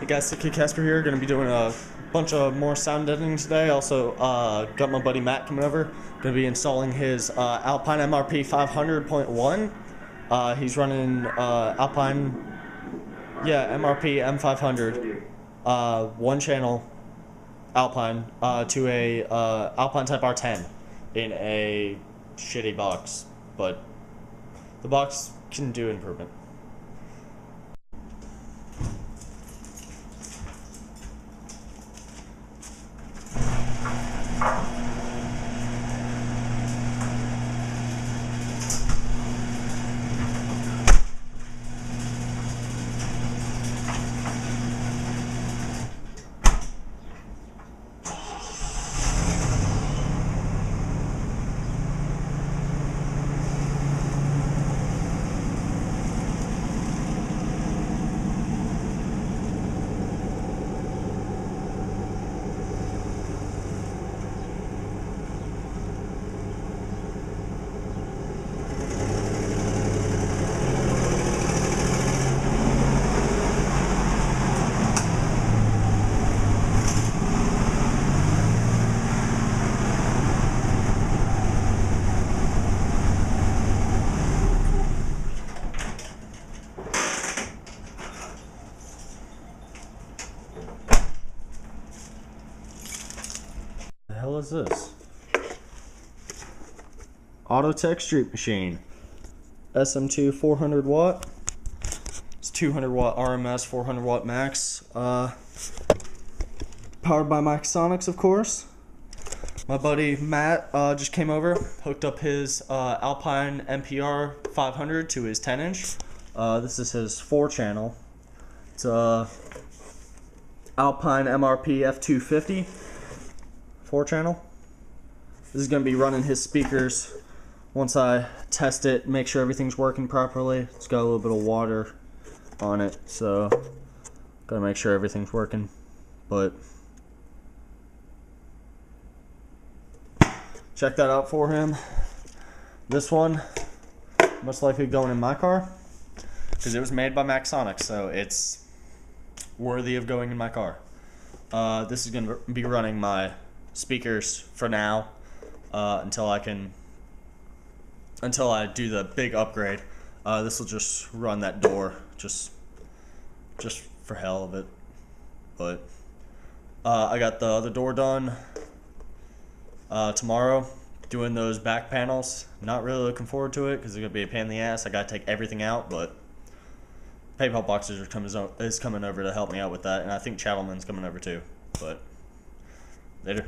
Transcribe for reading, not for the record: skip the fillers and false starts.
Hey guys, sihkiddkasper here. Going to be doing a bunch of more sound deadening today. Also, got my buddy Matt coming over. Going to be installing his Alpine MRP 500.1. He's running Alpine, MRP M500, one channel Alpine to a Alpine Type R10 in a shitty box, but the box can do improvement. The hell is this? Autotek street machine. SM2 400 watt. It's 200 watt RMS, 400 watt max. Powered by maxxsonics, of course. My buddy Matt just came over, hooked up his Alpine MPR 500 to his 10-inch. This is his 4-channel. It's Alpine MRP F250. 4-channel. This is going to be running his speakers once I test it, make sure everything's working properly. It's got a little bit of water on it, so gotta make sure everything's working. But check that out for him. This one most likely going in my car because it was made by maxxsonics, so it's worthy of going in my car. This is going to be running my speakers for now until I do the big upgrade. This will just run that door just for hell of it. But I got the other door done tomorrow, doing those back panels. Not really looking forward to it because it's gonna be a pain in the ass. I gotta take everything out, but PayPal Boxers is coming over to help me out with that, and I think Chattelman's coming over too. But later.